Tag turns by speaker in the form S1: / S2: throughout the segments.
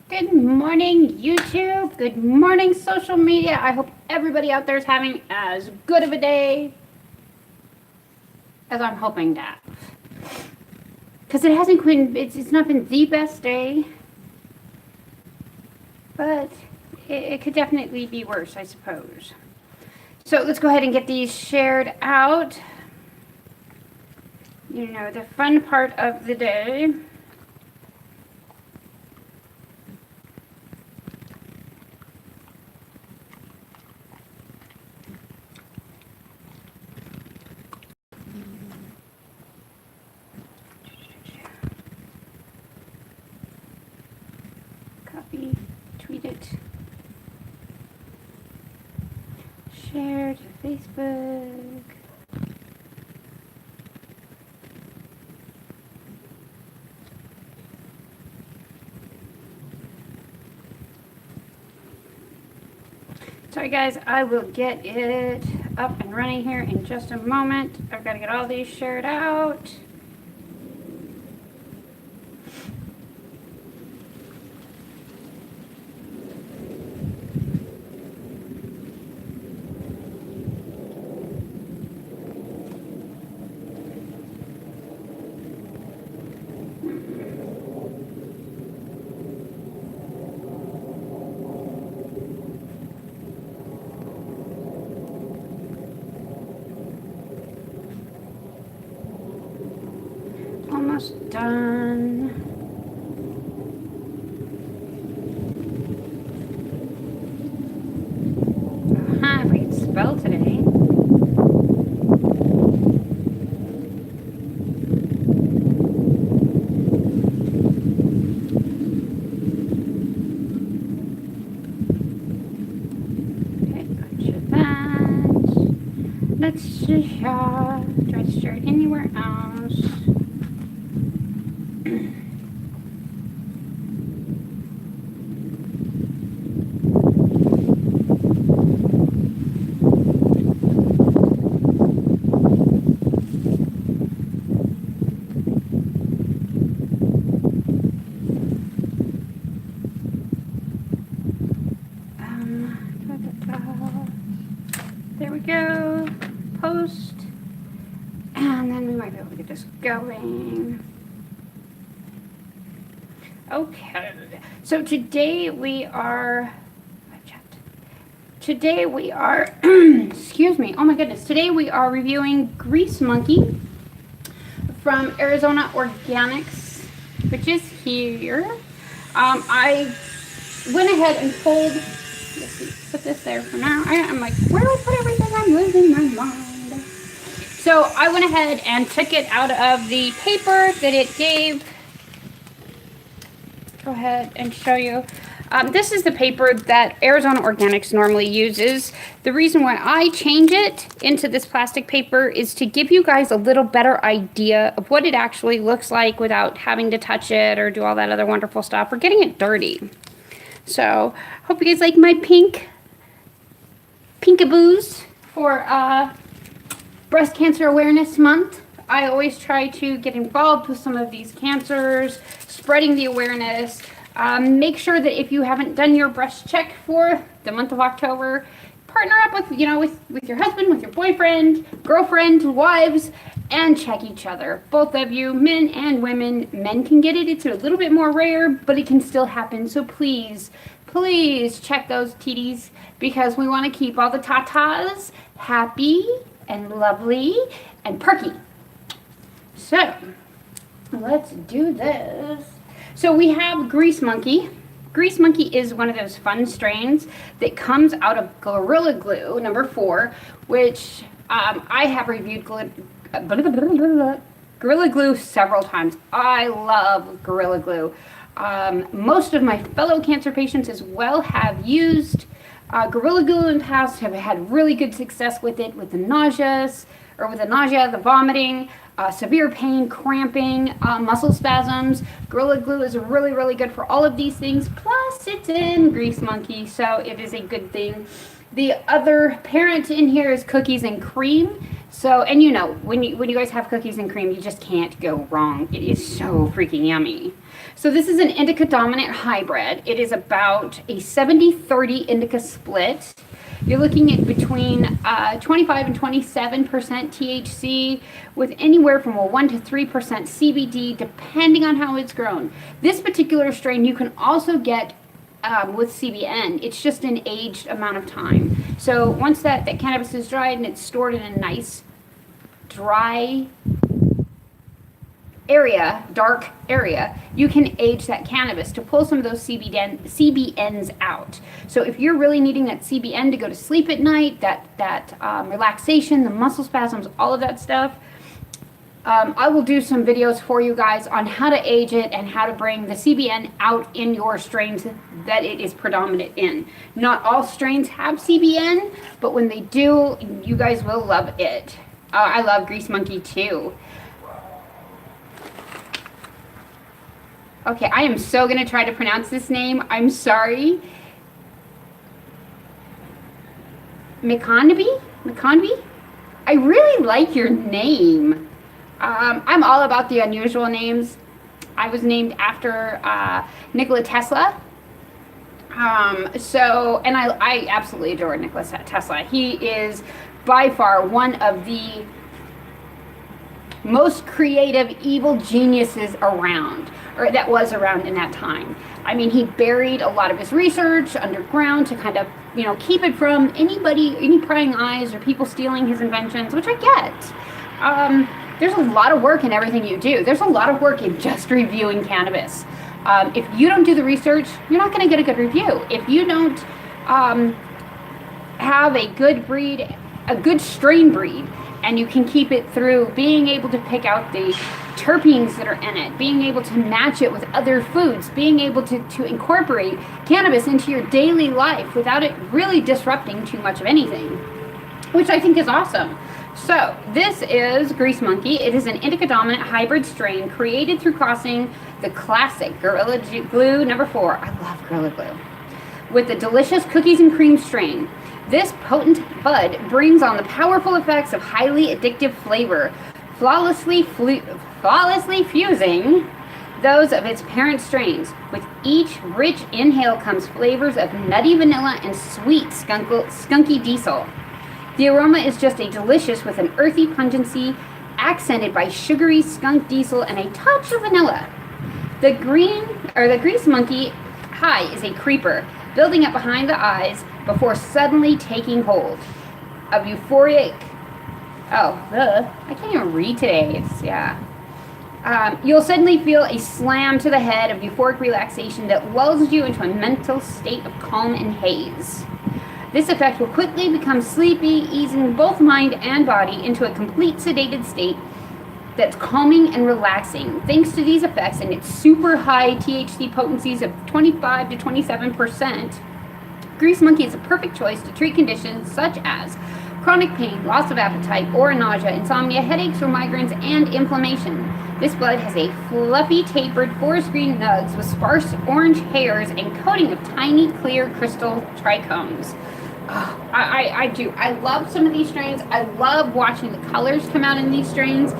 S1: Good morning, YouTube. Good morning, social media. I hope everybody out there is having as good of a day as I'm hoping to have. Because it hasn't been, it's not been the best day, but it could definitely be worse, I suppose. So let's go ahead and get these shared out. You know, the fun part of the day. Copy, tweet it, share to Facebook. Sorry guys, I will get it up and running here in just a moment. I've got to get all these shared out. Almost done. If I can spell today. Okay, gotcha that. Let's see, try to share it anywhere else. There we go. Post. And then we might be able to get this going. Okay. So today we are excuse me. Oh my goodness. Today we are reviewing Grease Monkey from Arizona Organix, which is here. I went ahead and pulled, let's see, put this there for now. I'm like, where do I put everything? I'm losing my mind. So I went ahead and took it out of the paper that it gave. Go ahead and show you. This is the paper that Arizona Organix normally uses. The reason why I change it into this plastic paper is to give you guys a little better idea of what it actually looks like without having to touch it or do all that other wonderful stuff or getting it dirty. So, hope you guys like my pinkaboos for Breast Cancer Awareness Month. I always try to get involved with some of these cancers, spreading the awareness. Make sure that if you haven't done your breast check for the month of October, partner up with, with your husband, with your boyfriend, girlfriend, wives, and check each other. Both of you, men and women. Men can get it. It's a little bit more rare, but it can still happen. So please, please check those titties because we want to keep all the tatas happy and lovely and perky. So, let's do this. So we have Grease Monkey. Grease Monkey is one of those fun strains that comes out of Gorilla Glue, number 4, which I have reviewed Gorilla Glue several times. I love Gorilla Glue. Most of my fellow cancer patients as well have used Gorilla Glue in the past, have had really good success with it, with the nausea, the vomiting, severe pain, cramping, muscle spasms. Gorilla Glue is really, really good for all of these things. Plus, it's in Grease Monkey, so it is a good thing. The other parent in here is cookies and cream. So, and when you guys have cookies and cream, you just can't go wrong. It is so freaking yummy. So this is an indica dominant hybrid. It is about a 70-30 indica split. You're looking at between 25 and 27% THC with anywhere from a 1 to 3% CBD depending on how it's grown. This particular strain you can also get with CBN. It's just an aged amount of time. So once that cannabis is dried and it's stored in a nice dry area, dark area, you can age that cannabis to pull some of those CBNs out. So if you're really needing that CBN to go to sleep at night, that relaxation, the muscle spasms, all of that stuff, I will do some videos for you guys on how to age it and how to bring the CBN out in your strains that it is predominant in. Not all strains have CBN, but when they do, you guys will love it. I love Grease Monkey too. Okay, I am so going to try to pronounce this name. I'm sorry. McConby? I really like your name. I'm all about the unusual names. I was named after Nikola Tesla. And I absolutely adore Nikola Tesla. He is by far one of the most creative evil geniuses around, or that was around in that time. I mean, he buried a lot of his research underground to kind of, keep it from any prying eyes or people stealing his inventions, which I get. There's a lot of work in everything you do. There's a lot of work in just reviewing cannabis. If you don't do the research, you're not going to get a good review. If you don't have a good breed, a good strain breed, and you can keep it through being able to pick out the terpenes that are in it, being able to match it with other foods, being able to incorporate cannabis into your daily life without it really disrupting too much of anything, which I think is awesome. So this is Grease Monkey. It is an indica dominant hybrid strain created through crossing the classic Gorilla Glue number 4. I love Gorilla Glue. With the delicious cookies and cream strain. This potent bud brings on the powerful effects of highly addictive flavor, flawlessly fusing those of its parent strains. With each rich inhale comes flavors of nutty vanilla and sweet skunky diesel. The aroma is just a delicious with an earthy pungency accented by sugary skunk diesel and a touch of vanilla. The Grease Monkey high is a creeper, building up behind the eyes before suddenly taking hold of euphoric. I can't even read today. You'll suddenly feel a slam to the head of euphoric relaxation that lulls you into a mental state of calm and haze. This effect will quickly become sleepy, easing both mind and body into a complete sedated state that's calming and relaxing. Thanks to these effects and its super high THC potencies of 25 to 27%, Grease Monkey is a perfect choice to treat conditions such as chronic pain, loss of appetite, or nausea, insomnia, headaches or migraines, and inflammation. This bud has a fluffy, tapered forest green nugs with sparse orange hairs and coating of tiny, clear crystal trichomes. Oh, I do. I love some of these strains. I love watching the colors come out in these strains.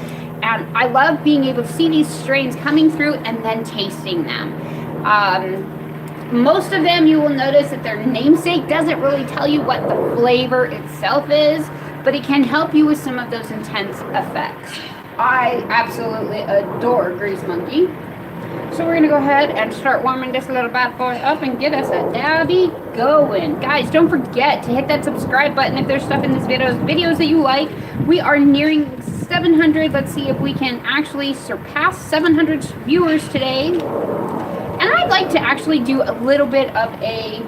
S1: And I love being able to see these strains coming through and then tasting them. Most of them, you will notice that their namesake doesn't really tell you what the flavor itself is, but it can help you with some of those intense effects. I absolutely adore Grease Monkey. So we're going to go ahead and start warming this little bad boy up and get us a dabby going. Guys, don't forget to hit that subscribe button if there's stuff in this videos that you like. We are nearing 700. Let's see if we can actually surpass 700 viewers today. And I'd like to actually do a little bit of a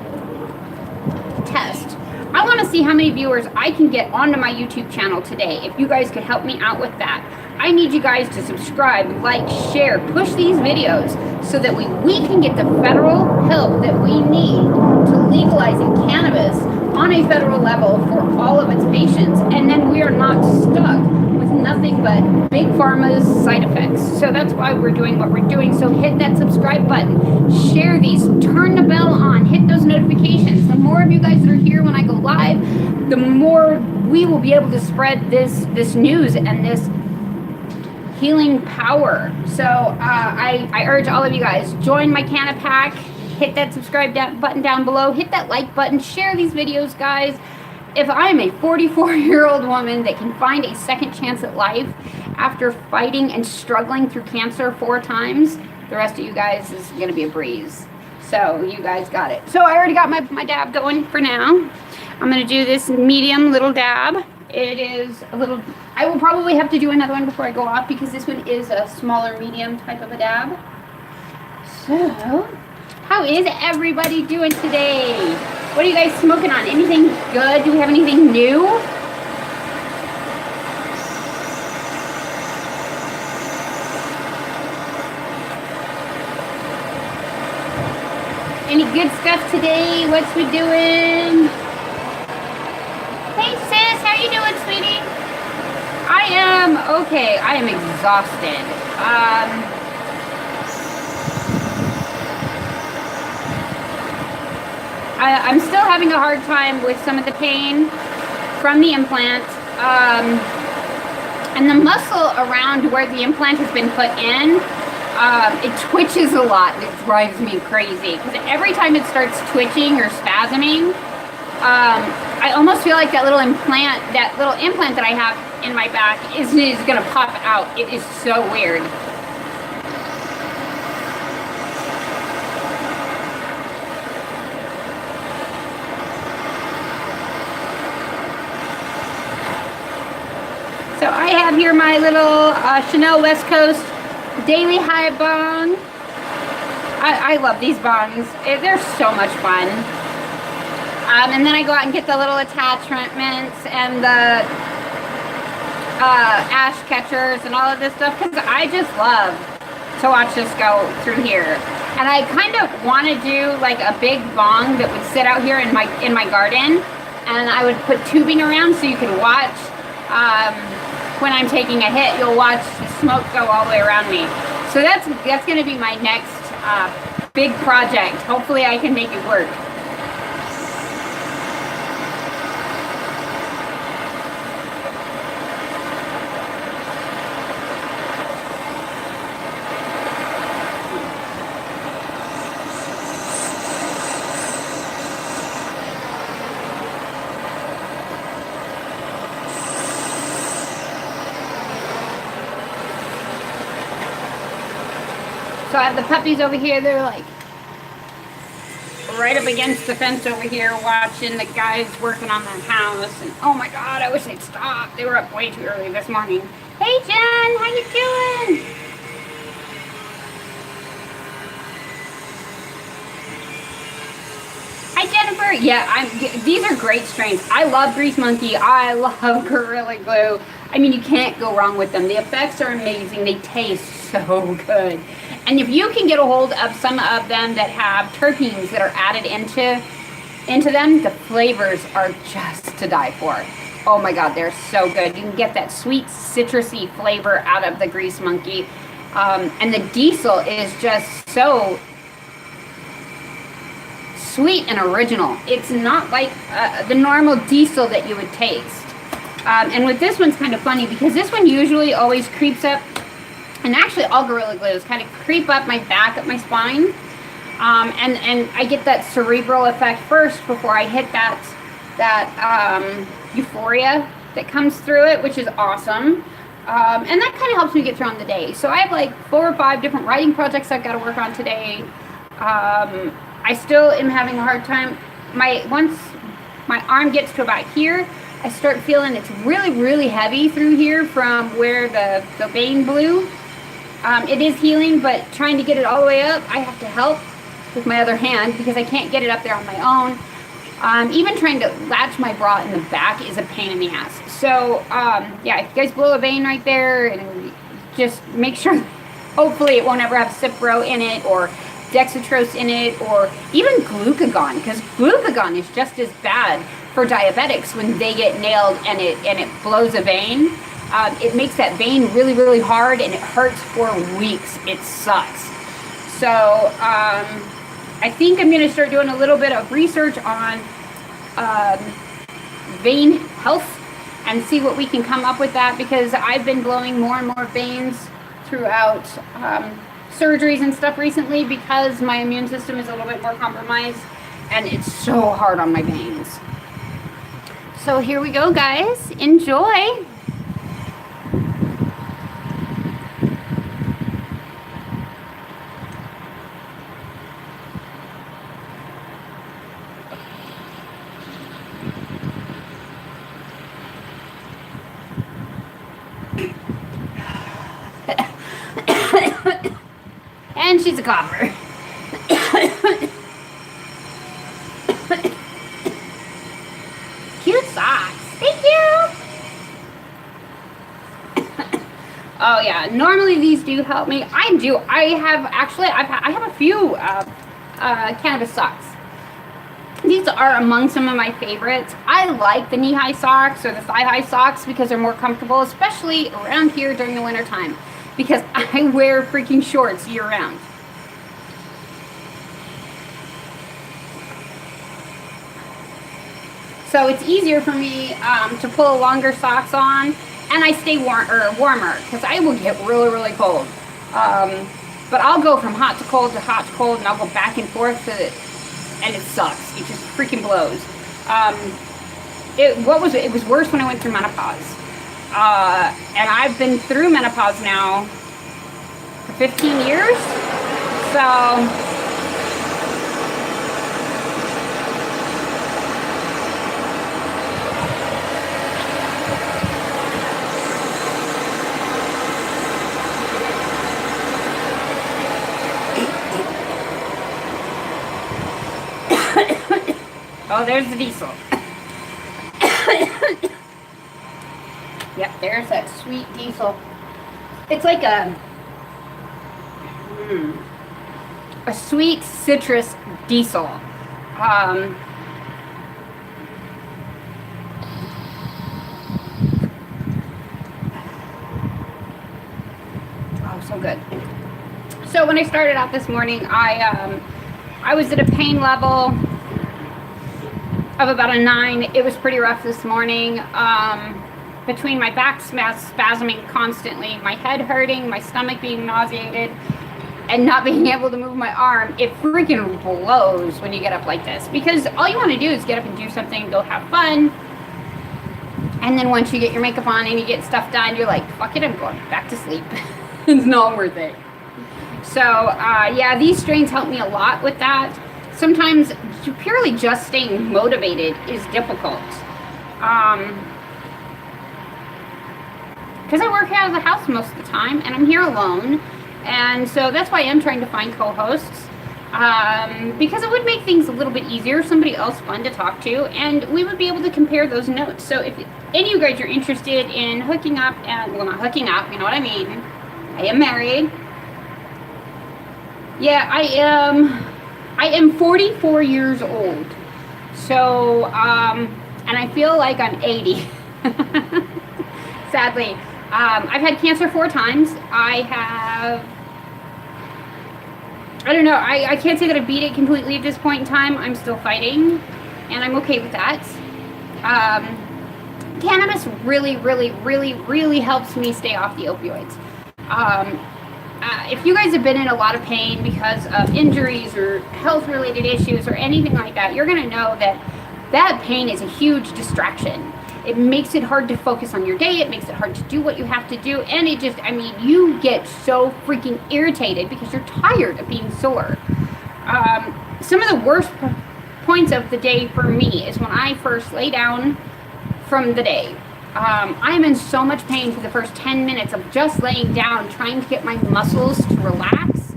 S1: test. I want to see how many viewers I can get onto my YouTube channel today. If you guys could help me out with that. I need you guys to subscribe, like, share, push these videos so that we can get the federal help that we need to legalizing cannabis on a federal level for all of its patients. And then we are not stuck with nothing but big pharma's side effects. So that's why we're doing what we're doing. So hit that subscribe button, share these, turn the bell on, hit those notifications. The more of you guys that are here when I go live, the more we will be able to spread this news and this healing power. So I urge all of you guys, join my Canna Pack, hit that subscribe button down below, hit that like button, share these videos, guys. If I'm a 44-year-old woman that can find a second chance at life after fighting and struggling through cancer 4 times, the rest of you guys is gonna be a breeze. So you guys got it. So I already got my dab going for now. I'm gonna do this medium little dab. It is a little, I will probably have to do another one before I go off because this one is a smaller medium type of a dab. So, how is everybody doing today? What are you guys smoking on? Anything good? Do we have anything new? Any good stuff today? What's we doing? Hey sis, how you doing, sweetie? I am okay. I am exhausted. I'm still having a hard time with some of the pain from the implant. And the muscle around where the implant has been put in, it twitches a lot and it drives me crazy. Because every time it starts twitching or spasming, I almost feel like that little implant that I have in my back is gonna pop out. It is so weird. So I have here my little Chanel West Coast Daily High Bong. I love these bongs. They're so much fun. And then I go out and get the little attachments and the ash catchers and all of this stuff because I just love to watch this go through here. And I kind of want to do like a big bong that would sit out here in my garden, and I would put tubing around so you could watch. When I'm taking a hit, you'll watch the smoke go all the way around me. So that's going to be my next big project. Hopefully I can make it work. So I have the puppies over here. They're like right up against the fence over here watching the guys working on the house. And oh my God, I wish they'd stop. They were up way too early this morning. Hey Jen, how you doing? Hi Jennifer. Yeah, these are great strains. I love Grease Monkey. I love Gorilla Glue. I mean, you can't go wrong with them. The effects are amazing. They taste so good. And if you can get a hold of some of them that have terpenes that are added into them, the flavors are just to die for. Oh my God, they're so good. You can get that sweet citrusy flavor out of the Grease Monkey. And the diesel is just so sweet and original. It's not like the normal diesel that you would taste. And with this one's kind of funny because this one usually always creeps up, and actually all Gorilla Glues kind of creep up my back, up my spine. And I get that cerebral effect first before I hit that euphoria that comes through it, which is awesome. And that kind of helps me get through the day. So I have like 4 or 5 different writing projects I've got to work on today. I still am having a hard time. Once my arm gets to about here, I start feeling it's really, really heavy through here from where the vein blew. It is healing, but trying to get it all the way up, I have to help with my other hand because I can't get it up there on my own. Even trying to latch my bra in the back is a pain in the ass. So, yeah, if you guys blow a vein right there, and just make sure, hopefully it won't ever have Cipro in it, or dextrose in it, or even glucagon, because glucagon is just as bad for diabetics when they get nailed and it blows a vein. It makes that vein really, really hard, and it hurts for weeks. It sucks. So I think I'm going to start doing a little bit of research on vein health and see what we can come up with that, because I've been blowing more and more veins throughout surgeries and stuff recently because my immune system is a little bit more compromised, and it's so hard on my veins. So here we go, guys. Enjoy. And she's a copper. Cute socks. Thank you. Oh yeah, normally these do help me. I have a few cannabis socks. These are among some of my favorites. I like the knee-high socks or the thigh-high socks because they're more comfortable, especially around here during the winter time, because I wear freaking shorts year-round. So it's easier for me to pull longer socks on, and I stay warmer because I will get really, really cold. But I'll go from hot to cold, and I'll go back and forth and it sucks. It just freaking blows. It was worse when I went through menopause. And I've been through menopause now for 15 years. So oh, there's the diesel. Yep, there's that sweet diesel. It's like a sweet citrus diesel. Oh, so good. So when I started out this morning, I was at a pain level of about a 9. It was pretty rough this morning. Between my back spasming constantly, my head hurting, my stomach being nauseated, and not being able to move my arm, it freaking blows when you get up like this. Because all you want to do is get up and do something, go have fun. And then once you get your makeup on and you get stuff done, you're like, fuck it, I'm going back to sleep. It's not worth it. So, yeah, these strains help me a lot with that. Sometimes purely just staying motivated is difficult. Because I work out of the house most of the time and I'm here alone. And so that's why I'm trying to find co-hosts. Because it would make things a little bit easier, somebody else fun to talk to, and we would be able to compare those notes. So if any of you guys are interested in hooking up, and well, not hooking up, you know what I mean. I am married. Yeah, I am 44 years old. So, and I feel like I'm 80. Sadly. I've had cancer 4 times. I don't know, I can't say that I beat it completely at this point in time. I'm still fighting, and I'm okay with that. Cannabis really helps me stay off the opioids. If you guys have been in a lot of pain because of injuries or health-related issues or anything like that, you're going to know that pain is a huge distraction. It makes it hard to focus on your day. It makes it hard to do what you have to do. And it just, I mean, you get so freaking irritated because you're tired of being sore. Some of the worst points of the day for me is when I first lay down from the day. I am in so much pain for the first 10 minutes of just laying down, trying to get my muscles to relax,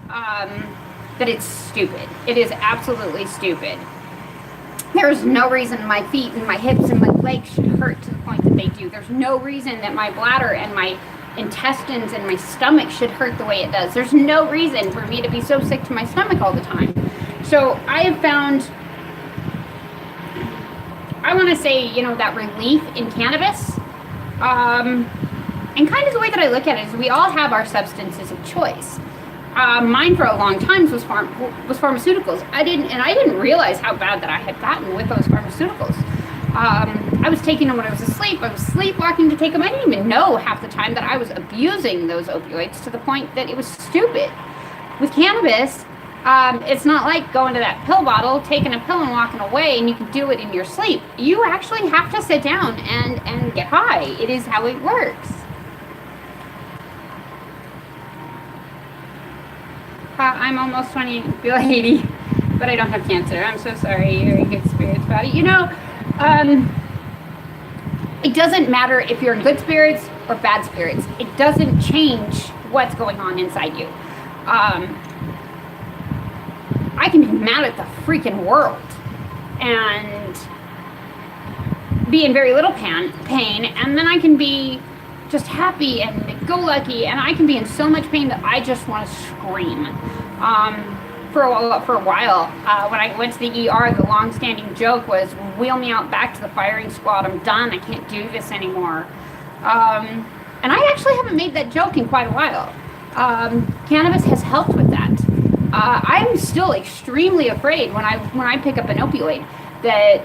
S1: that it's stupid. It is absolutely stupid. There's no reason my feet and my hips and my legs should hurt to the point that they do. There's no reason that my bladder and my intestines and my stomach should hurt the way it does. There's no reason for me to be so sick to my stomach all the time. So I have found, I want to say, you know, that relief in cannabis. And kind of the way that I look at it is we all have our substances of choice. Mine for a long time was pharmaceuticals. I didn't realize how bad that I had gotten with those pharmaceuticals. I was taking them when I was asleep. I was sleepwalking to take them. I didn't even know half the time that I was abusing those opioids to the point that it was stupid. With cannabis, it's not like going to that pill bottle, taking a pill and walking away, and you can do it in your sleep. You actually have to sit down and get high. It is how it works. I'm almost 20 and feel 80, but I don't have cancer. I'm so sorry. You're in good spirits about it. You know, it doesn't matter if you're in good spirits or bad spirits. It doesn't change what's going on inside you. I can be mad at the freaking world and be in very little pain, and then I can be just happy and go lucky, and I can be in so much pain that I just want to scream. For a while, when I went to the ER, the long-standing joke was, wheel me out back to the firing squad. I'm done. I can't do this anymore. And I actually haven't made that joke in quite a while. Cannabis has helped with that. I'm still extremely afraid when I pick up an opioid that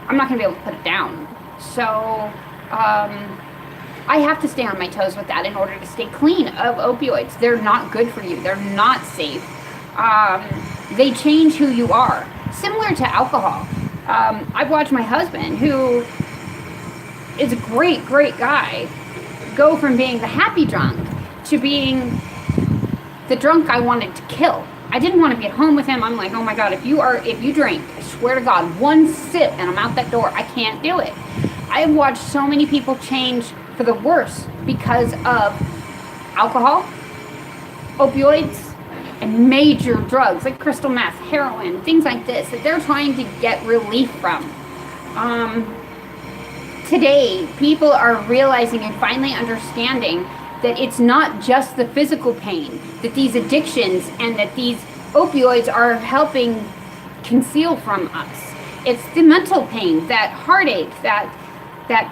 S1: I'm not going to be able to put it down. So I have to stay on my toes with that in order to stay clean of opioids. They're not good for you. They're not safe. They change who you are. Similar to alcohol. I've watched my husband, who is a great, great guy, go from being the happy drunk to being the drunk I wanted to kill. I didn't want to be at home with him. I'm like, oh my God, if you drink, I swear to God, one sip and I'm out that door. I can't do it. I have watched so many people change for the worse because of alcohol, opioids, and major drugs like crystal meth, heroin, things like this that they're trying to get relief from. Today, people are realizing and finally understanding that it's not just the physical pain, that these addictions and that these opioids are helping conceal from us. It's the mental pain, that heartache, that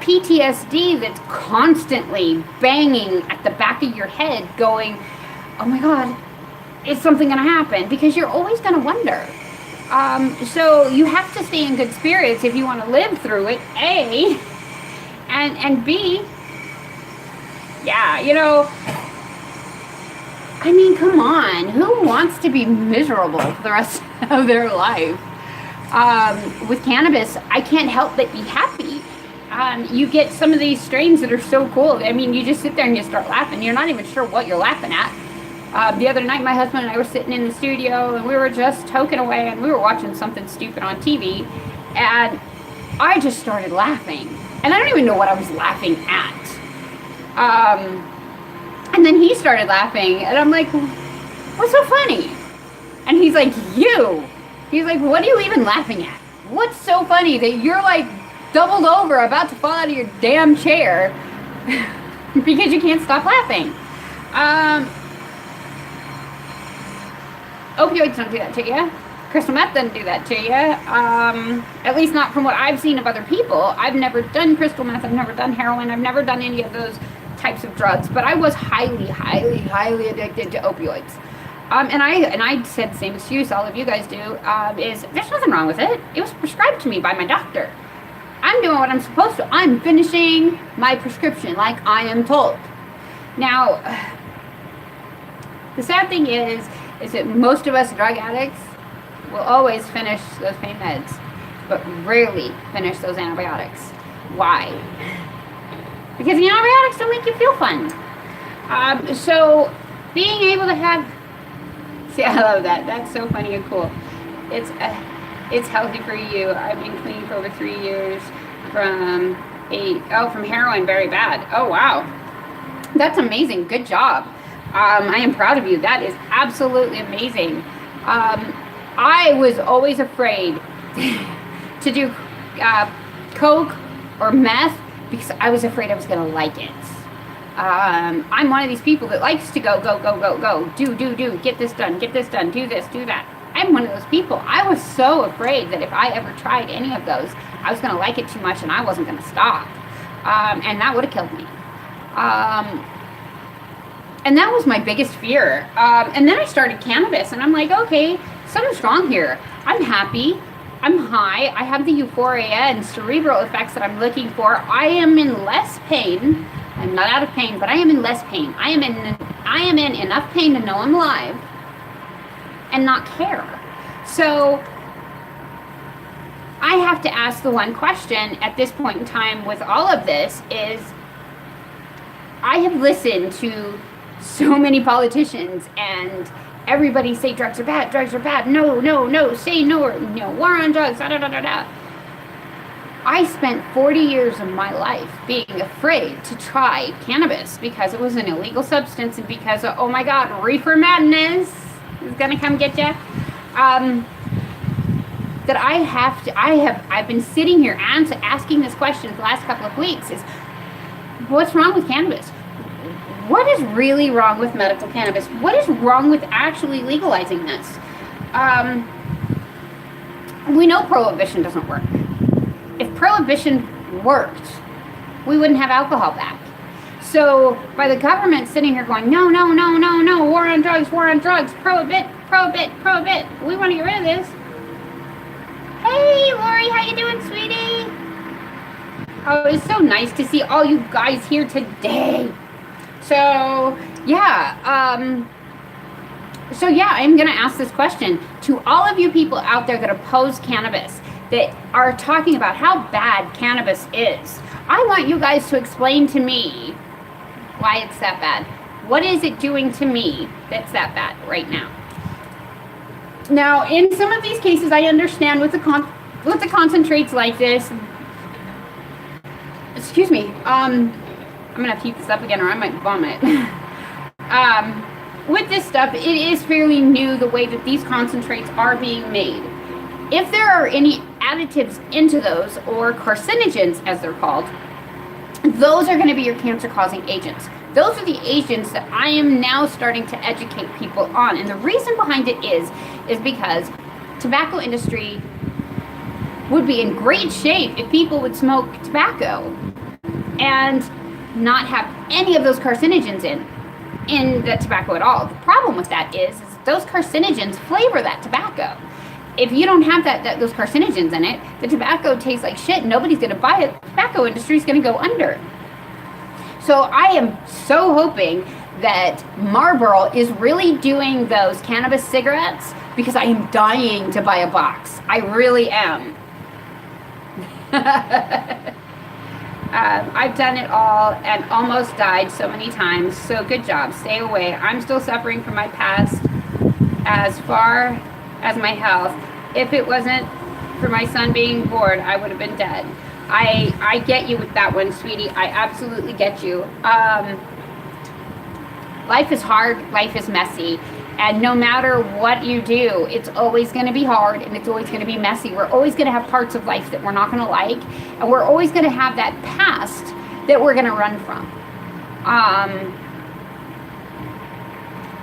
S1: PTSD that's constantly banging at the back of your head going, oh my God, is something going to happen? Because you're always going to wonder. So you have to stay in good spirits if you want to live through it, A, and B, yeah, you know, I mean, come on. Who wants to be miserable for the rest of their life? With cannabis, I can't help but be happy. You get some of these strains that are so cool. I mean, you just sit there and you start laughing. You're not even sure what you're laughing at. The other night, my husband and I were sitting in the studio, and we were just toking away, and we were watching something stupid on TV, and I just started laughing. And I don't even know what I was laughing at. And then he started laughing, and I'm like, what's so funny? And he's like, you. He's like, what are you even laughing at? What's so funny that you're like doubled over, about to fall out of your damn chair because you can't stop laughing? Opioids don't do that to you. Crystal meth doesn't do that to you. At least not from what I've seen of other people. I've never done crystal meth. I've never done heroin. I've never done any of those types of drugs. But I was highly, highly, highly addicted to opioids. And I said the same excuse all of you guys do, is there's nothing wrong with it. It was prescribed to me by my doctor. I'm doing what I'm supposed to. I'm finishing my prescription like I am told. Now, the sad thing is that most of us drug addicts will always finish those pain meds, but rarely finish those antibiotics. Why? Because the antibiotics don't make you feel fun. So being able to have, see, I love that. That's so funny and cool. It's healthy for you. I've been clean for over 3 years from heroin, very bad. Oh wow, that's amazing. Good job. I am proud of you. That is absolutely amazing. I was always afraid to do coke or meth because I was afraid I was going to like it. I'm one of these people that likes to go, do, get this done, do this, do that. I'm one of those people. I was so afraid that if I ever tried any of those, I was going to like it too much and I wasn't going to stop. And that would have killed me. And that was my biggest fear. And then I started cannabis, and I'm like, okay, something's wrong here. I'm happy. I'm high. I have the euphoria and cerebral effects that I'm looking for. I am in less pain. I'm not out of pain, but I am in less pain. I am in enough pain to know I'm alive and not care. So I have to ask the one question at this point in time with all of this is, I have listened to so many politicians and everybody say drugs are bad, no, say no, war on drugs, da da da da da. I spent 40 years of my life being afraid to try cannabis because it was an illegal substance and because of, oh my God, reefer madness is gonna come get you. That I've been sitting here asking this question for the last couple of weeks is, what's wrong with cannabis? What is really wrong with medical cannabis? What is wrong with actually legalizing this? We know Prohibition doesn't work. If Prohibition worked, we wouldn't have alcohol back. So by the government sitting here going, no, war on drugs, prohibit, we want to get rid of this. Hey, Lori, how you doing, sweetie? Oh, it's so nice to see all you guys here today. So, yeah, I'm going to ask this question to all of you people out there that oppose cannabis, that are talking about how bad cannabis is. I want you guys to explain to me why it's that bad. What is it doing to me that's that bad right now? Now, in some of these cases, I understand with the concentrates like this. Excuse me. I'm going to have to heat this up again or I might vomit. With this stuff, it is fairly new the way that these concentrates are being made. If there are any additives into those, or carcinogens as they're called, those are going to be your cancer-causing agents. Those are the agents that I am now starting to educate people on. And the reason behind it is because tobacco industry would be in great shape if people would smoke tobacco and not have any of those carcinogens in the tobacco at all. The problem with that is those carcinogens flavor that tobacco. If you don't have those carcinogens in it, the tobacco tastes like shit. Nobody's going to buy it. The tobacco industry is going to go under. So I am so hoping that Marlboro is really doing those cannabis cigarettes because I am dying to buy a box. I really am. I've done it all and almost died so many times. So good job. Stay away. I'm still suffering from my past as far as my health. If it wasn't for my son being bored, I would have been dead. I get you with that one, sweetie. I absolutely get you. Life is hard. Life is messy. And no matter what you do, it's always going to be hard and it's always going to be messy. We're always going to have parts of life that we're not going to like. And we're always going to have that past that we're going to run from.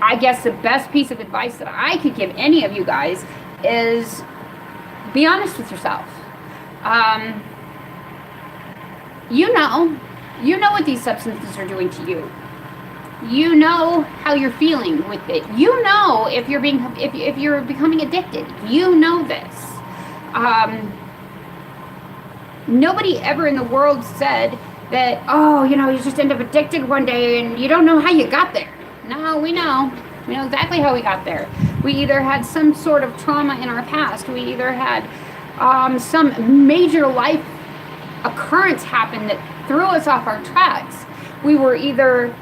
S1: I guess the best piece of advice that I could give any of you guys is be honest with yourself. You know what these substances are doing to you. You know how you're feeling with it. You know if you're becoming addicted. You know this. Nobody ever in the world said that, oh, you just end up addicted one day and you don't know how you got there. No, we know. We know exactly how we got there. We either had some sort of trauma in our past. We either had some major life occurrence happen that threw us off our tracks. We were either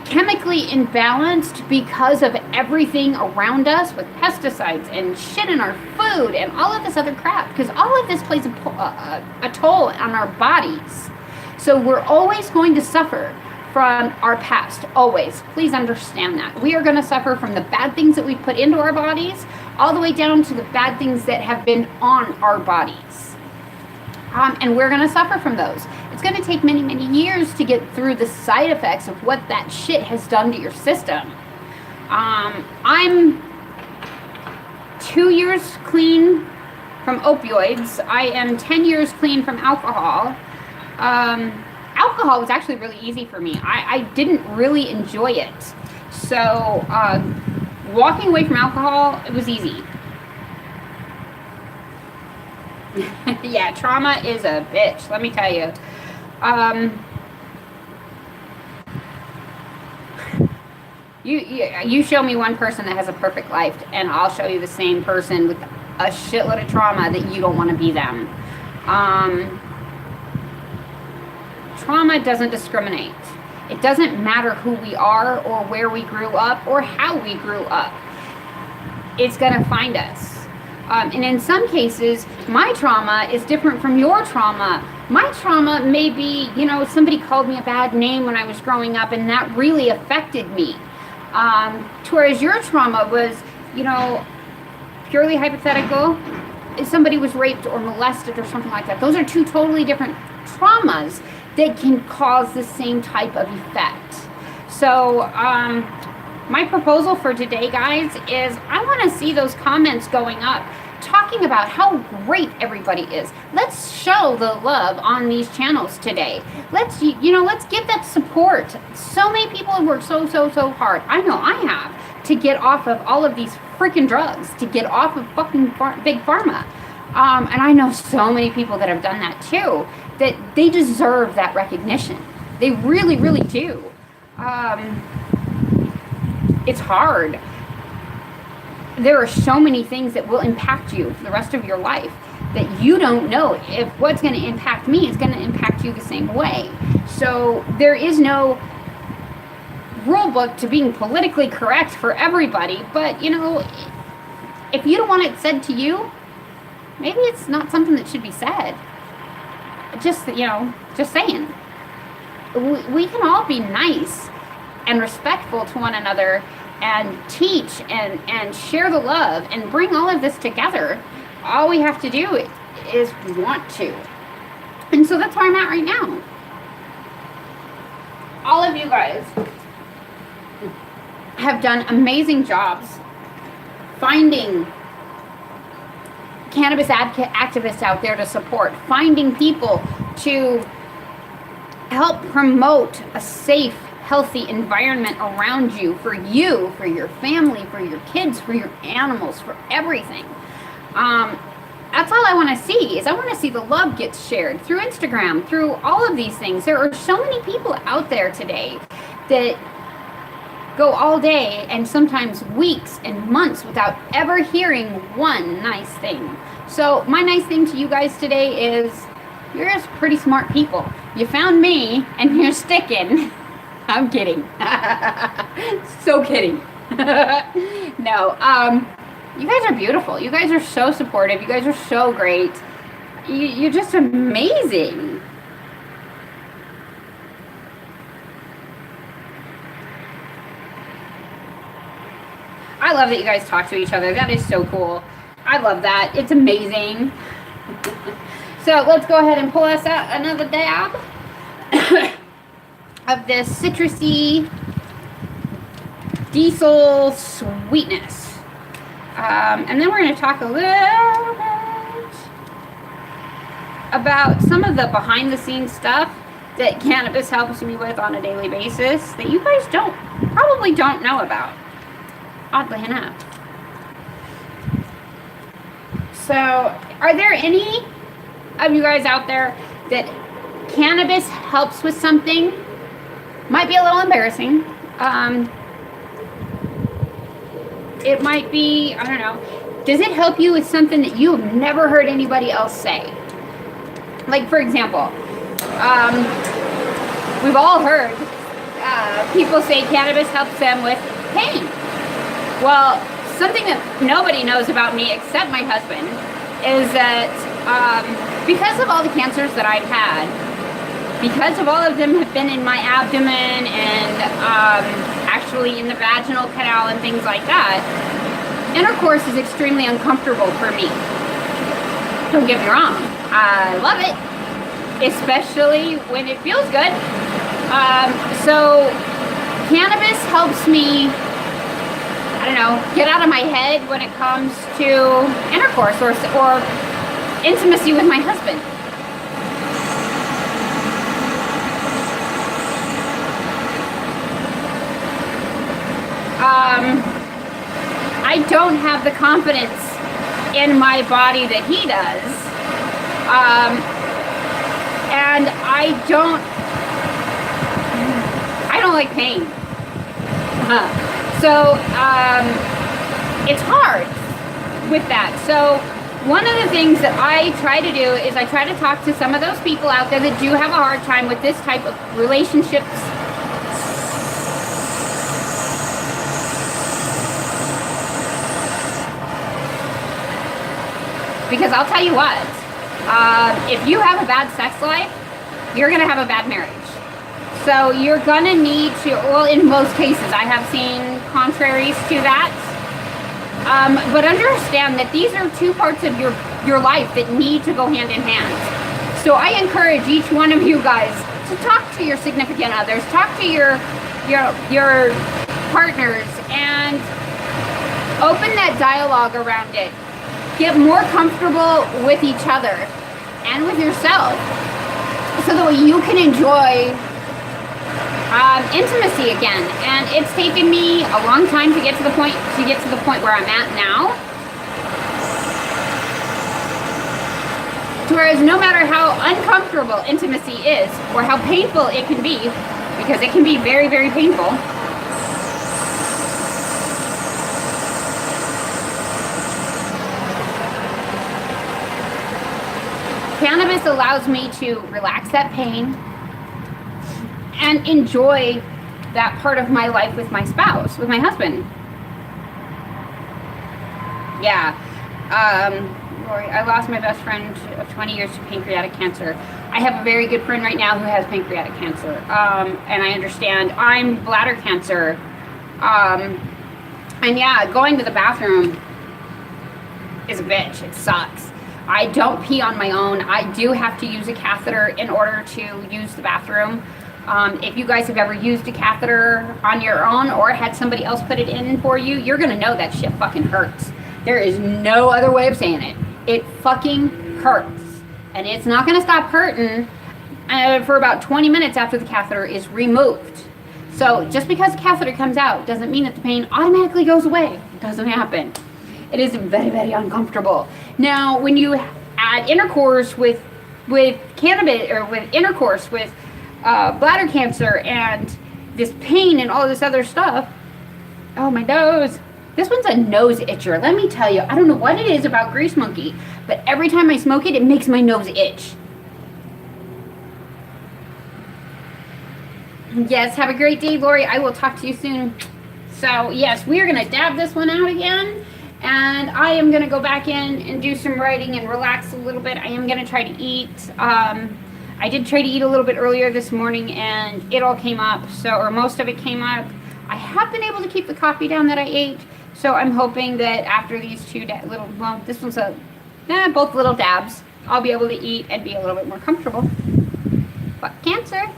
S1: chemically imbalanced because of everything around us with pesticides and shit in our food and all of this other crap, because all of this plays a toll on our bodies. So we're always going to suffer from our past, always. Please understand that. We are going to suffer from the bad things that we put into our bodies, all the way down to the bad things that have been on our bodies. And we're going to suffer from those. It's going to take many, many years to get through the side effects of what that shit has done to your system. I'm 2 years clean from opioids. I am 10 years clean from alcohol. Alcohol was actually really easy for me. I didn't really enjoy it. So walking away from alcohol, it was easy. Yeah, trauma is a bitch, let me tell you. You show me one person that has a perfect life, and I'll show you the same person with a shitload of trauma that you don't want to be them. Trauma doesn't discriminate. It doesn't matter who we are or where we grew up or how we grew up. It's going to find us. And in some cases, my trauma is different from your trauma. My trauma may be, somebody called me a bad name when I was growing up, and that really affected me. Whereas your trauma was, purely hypothetical. If somebody was raped or molested or something like that, those are two totally different traumas that can cause the same type of effect. So, my proposal for today, guys, is I want to see those comments going up talking about how great everybody is. Let's show the love on these channels today. Let's give that support. So many people have worked so hard. I know I have, to get off of all of these freaking drugs, to get off of fucking big pharma. And I know so many people that have done that too, that they deserve that recognition. They really, really do. It's hard. There are so many things that will impact you for the rest of your life that you don't know if what's going to impact me is going to impact you the same way. So there is no rule book to being politically correct for everybody, but if you don't want it said to you, maybe it's not something that should be said. Just saying. We can all be nice and respectful to one another and teach and share the love and bring all of this together. All we have to do is want to. And so that's where I'm at right now. All of you guys have done amazing jobs finding cannabis activists out there to support, finding people to help promote a safe, healthy environment around you, for your family, for your kids, for your animals, for everything. That's all I want to see, is I want to see the love get shared through Instagram, through all of these things. There are so many people out there today that go all day and sometimes weeks and months without ever hearing one nice thing. So my nice thing to you guys today is, you're just pretty smart people. You found me and you're sticking. I'm kidding. So kidding. No, you guys are beautiful. You guys are so supportive. You guys are so great. You're just amazing. I love that you guys talk to each other. That is so cool. I love that. It's amazing. So let's go ahead and pull us out another dab of this citrusy diesel sweetness. And then we're going to talk a little bit about some of the behind the scenes stuff that cannabis helps me with on a daily basis that you guys probably don't know about, oddly enough. So are there any of you guys out there that cannabis helps with something? Might be a little embarrassing. It might be, I don't know. Does it help you with something that you have never heard anybody else say? Like, for example, we've all heard people say cannabis helps them with pain. Well, something that nobody knows about me except my husband is that because of all the cancers that I've had, because of all of them have been in my abdomen and actually in the vaginal canal and things like that, intercourse is extremely uncomfortable for me. Don't get me wrong, I love it, especially when it feels good. So cannabis helps me, I don't know, get out of my head when it comes to intercourse or intimacy with my husband. I don't have the confidence in my body that he does, And I don't like pain. So it's hard with that. So one of the things that I try to do is I try to talk to some of those people out there that do have a hard time with this type of relationships. Because I'll tell you what, if you have a bad sex life, you're going to have a bad marriage. So you're going to need to, well, in most cases, I have seen contraries to that. But understand that these are two parts of your life that need to go hand in hand. So I encourage each one of you guys to talk to your significant others, talk to your partners, and open that dialogue around it. Get more comfortable with each other and with yourself so that you can enjoy intimacy again. And it's taken me a long time to get to the point where I'm at now. Whereas no matter how uncomfortable intimacy is or how painful it can be, because it can be very, very painful, cannabis allows me to relax that pain and enjoy that part of my life with my spouse, with my husband. Yeah. Lori, I lost my best friend of 20 years to pancreatic cancer. I have a very good friend right now who has pancreatic cancer. And I understand. I'm bladder cancer. And yeah, going to the bathroom is a bitch. It sucks. I don't pee on my own. I do have to use a catheter in order to use the bathroom. If you guys have ever used a catheter on your own or had somebody else put it in for you, you're gonna know that shit fucking hurts. There is no other way of saying it. It fucking hurts. And it's not gonna stop hurting for about 20 minutes after the catheter is removed. So just because the catheter comes out doesn't mean that the pain automatically goes away. It doesn't happen. It is very, very uncomfortable. Now, when you add intercourse with cannabis, or with intercourse with bladder cancer and this pain and all this other stuff, oh, my nose. This one's a nose itcher. Let me tell you, I don't know what it is about Grease Monkey, but every time I smoke it, it makes my nose itch. Yes, have a great day, Lori. I will talk to you soon. So, yes, we are going to dab this one out again. And I am going to go back in and do some writing and relax a little bit. I am going to try to eat. I did try to eat a little bit earlier this morning, and it all came up. or most of it came up. I have been able to keep the coffee down that I ate. So I'm hoping that after these two this one's both little dabs, I'll be able to eat and be a little bit more comfortable. Fuck cancer.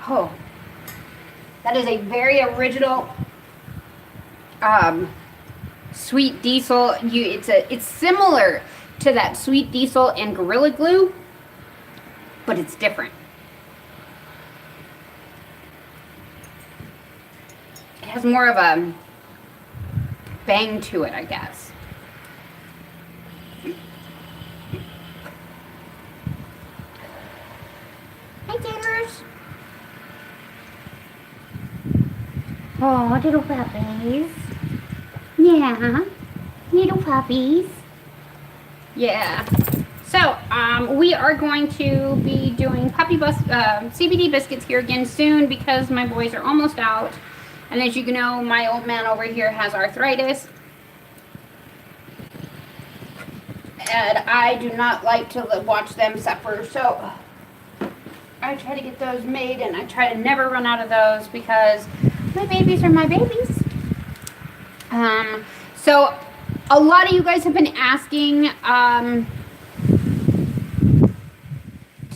S1: Oh, that is a very original sweet diesel. It's similar to that sweet diesel and Gorilla Glue, but it's different. It has more of a bang to it, I guess. Hi, Taters. Oh, little puppies. Yeah, little puppies. Yeah. So, we are going to be doing CBD biscuits here again soon because my boys are almost out. And as you know, my old man over here has arthritis. And I do not like to watch them suffer. So I try to get those made, and I try to never run out of those because my babies are my babies. So a lot of you guys have been asking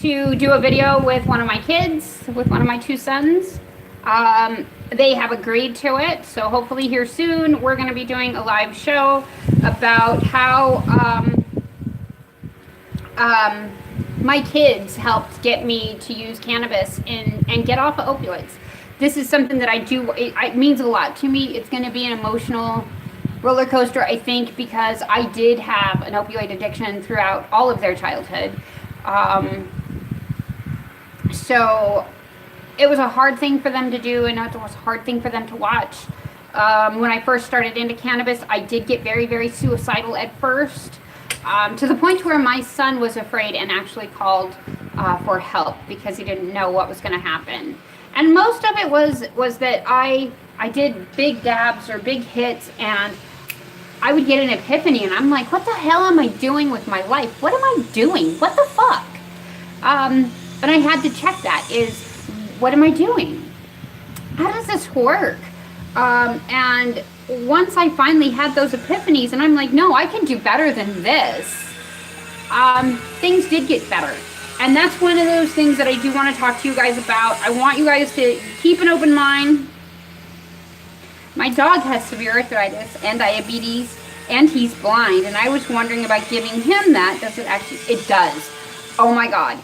S1: to do a video with one of my kids, with one of my two sons. They have agreed to it, so hopefully here soon we're going to be doing a live show about how My kids helped get me to use cannabis and get off of opioids. This is something that I do. It means a lot to me. It's going to be an emotional roller coaster, I think, because I did have an opioid addiction throughout all of their childhood. So it was a hard thing for them to do, and it was a hard thing for them to watch. When I first started into cannabis, I did get very, very suicidal at first, to the point where my son was afraid and actually called for help because he didn't know what was going to happen. And most of it was that I did big dabs or big hits, and I would get an epiphany, and I'm like, what the hell am I doing with my life? What am I doing? What the fuck? But I had to check that, what am I doing? How does this work? And once I finally had those epiphanies, and I'm like, no, I can do better than this, things did get better. And that's one of those things that I do want to talk to you guys about. I want you guys to keep an open mind. My dog has severe arthritis and diabetes, and he's blind, and I was wondering about giving him that. Does it actually? It does. Oh my God.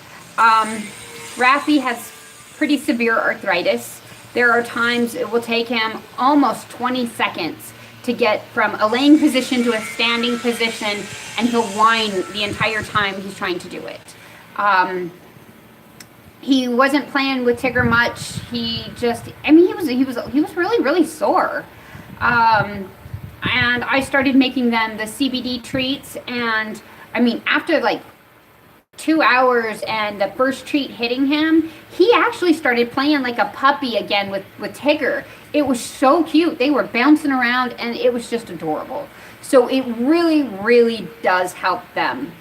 S1: Rafi has pretty severe arthritis. There are times it will take him almost 20 seconds to get from a laying position to a standing position, and he'll whine the entire time he's trying to do it. He wasn't playing with Tigger much. He was really, really sore. And I started making them the CBD treats, and I mean, after like 2 hours and the first treat hitting him, he actually started playing like a puppy again with Tigger. It was so cute. They were bouncing around, and it was just adorable. So it really, really does help them.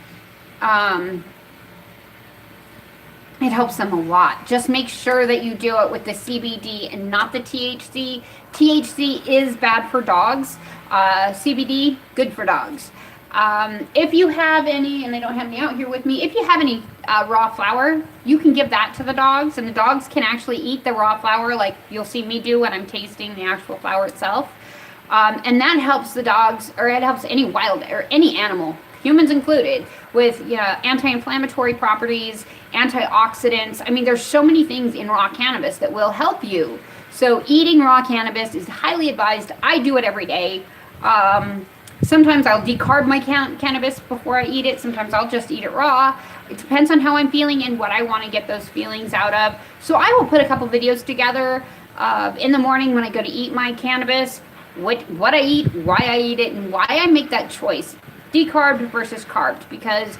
S1: It helps them a lot. Just make sure that you do it with the CBD and not the THC. THC is bad for dogs. CBD, good for dogs. If you have any, and I don't have any out here with me, if you have any raw flour, you can give that to the dogs, and the dogs can actually eat the raw flour like you'll see me do when I'm tasting the actual flour itself. And that helps the dogs, or it helps any wild, or any animal, humans included, with anti-inflammatory properties, antioxidants. I mean, there's so many things in raw cannabis that will help you. So eating raw cannabis is highly advised. I do it every day. Sometimes I'll decarb my cannabis before I eat it. Sometimes I'll just eat it raw. It depends on how I'm feeling and what I want to get those feelings out of. So I will put a couple videos together in the morning when I go to eat my cannabis, what I eat, why I eat it, and why I make that choice. Decarbed versus carbed, because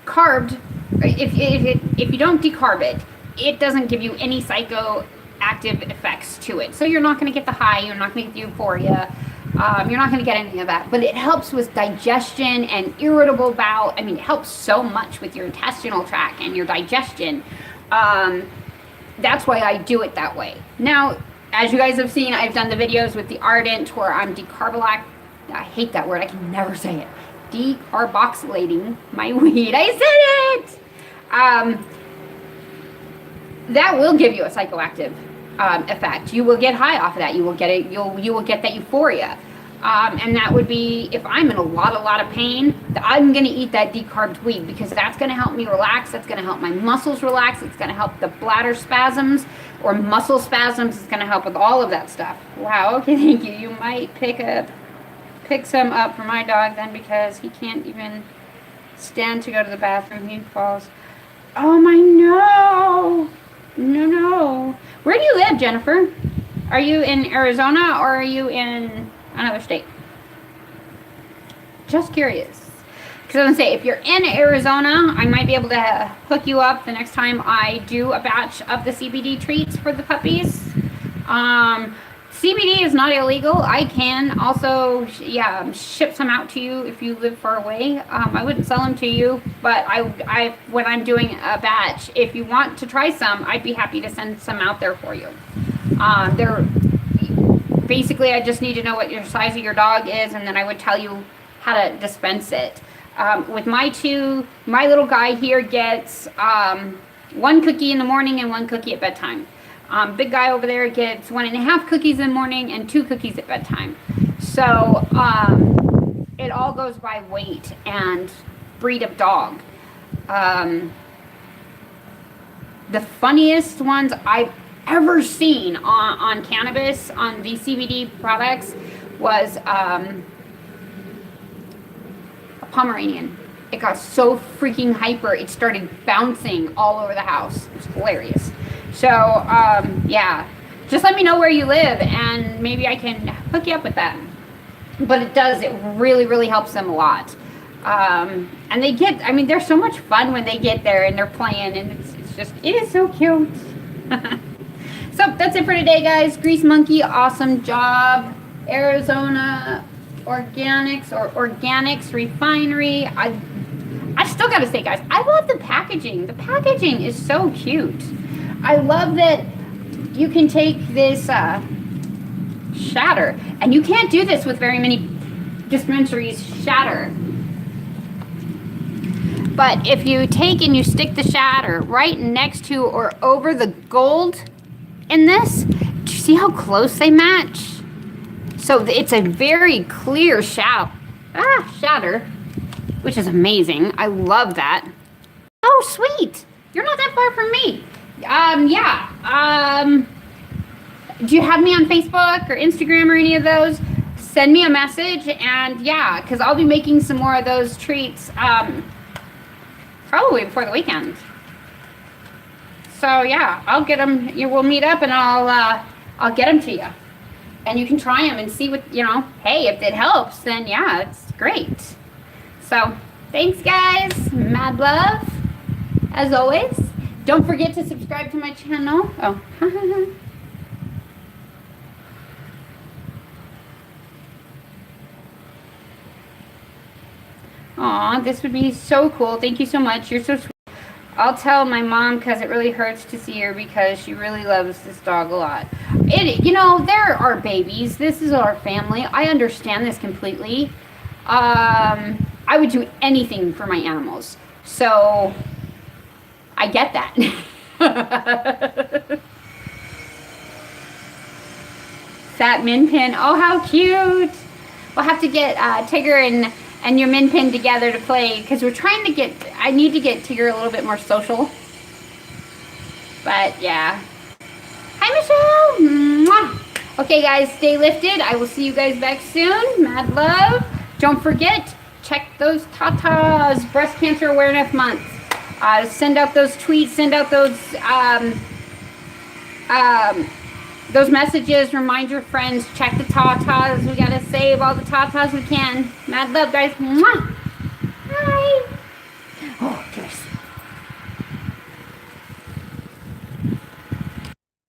S1: carbed, if you don't decarb it, it doesn't give you any psychoactive effects to it. So you're not going to get the high, you're not going to get the euphoria, you're not going to get any of that. But it helps with digestion and irritable bowel. I mean, it helps so much with your intestinal tract and your digestion. That's why I do it that way. Now, as you guys have seen, I've done the videos with the Ardent where I'm I hate that word, I can never say it. Decarboxylating my weed. I said it! That will give you a psychoactive effect. You will get high off of that. You will get it. You will get that euphoria. And that would be, if I'm in a lot of pain, I'm going to eat that decarbed weed, because that's going to help me relax. That's going to help my muscles relax. It's going to help the bladder spasms or muscle spasms. It's going to help with all of that stuff. Wow. Okay. Thank you. You might pick some up for my dog then, because he can't even stand to go to the bathroom. He falls. Oh my, no. No. Where do you live, Jennifer? Are you in Arizona or are you in another state? Just curious. Because I was going to say, if you're in Arizona, I might be able to hook you up the next time I do a batch of the CBD treats for the puppies. CBD is not illegal. I can also, ship some out to you if you live far away. I wouldn't sell them to you, but when I'm doing a batch, if you want to try some, I'd be happy to send some out there for you. Basically, I just need to know what your size of your dog is, and then I would tell you how to dispense it. With my little guy here gets 1 cookie in the morning and 1 cookie at bedtime. Big guy over there gets 1.5 cookies in the morning and 2 cookies at bedtime. So it all goes by weight and breed of dog. The funniest ones I've ever seen on cannabis, on these CBD products, was a Pomeranian. It got so freaking hyper, it started bouncing all over the house. It was hilarious. So, yeah, just let me know where you live, and maybe I can hook you up with that. But it really, really helps them a lot. And they get, I mean, they're so much fun when they get there and they're playing, and it is so cute. So that's it for today, guys. Grease Monkey, awesome job. Arizona Organics or Organics Refinery. I still gotta say, guys, I love the packaging. The packaging is so cute. I love that you can take this shatter, and you can't do this with very many dispensaries, shatter. But if you take and you stick the shatter right next to or over the gold in this, do you see how close they match? So it's a very clear shatter, which is amazing. I love that. Oh, sweet. You're not that far from me. Yeah. Do you have me on Facebook or Instagram or any of those? Send me a message, and yeah, because I'll be making some more of those treats probably before the weekend. So yeah, I'll get them. We'll meet up, and I'll get them to you, and you can try them and see what, hey, if it helps, then yeah, it's great. So thanks, guys. Mad love as always. Don't forget to subscribe to my channel. Oh. Aw, this would be so cool. Thank you so much. You're so sweet. I'll tell my mom, because it really hurts to see her, because she really loves this dog a lot. There are babies. This is our family. I understand this completely. I would do anything for my animals. So, I get that. Fat min pin. Oh, how cute. We'll have to get Tigger and your min pin together to play, because we're trying to I need to get Tigger a little bit more social. But yeah. Hi, Michelle. Mwah. Okay, guys, stay lifted. I will see you guys back soon. Mad love. Don't forget, check those tatas, Breast Cancer Awareness Month. Send out those tweets, send out those messages, remind your friends, check the tatas. We gotta save all the tatas we can. Mad love, guys. Mwah.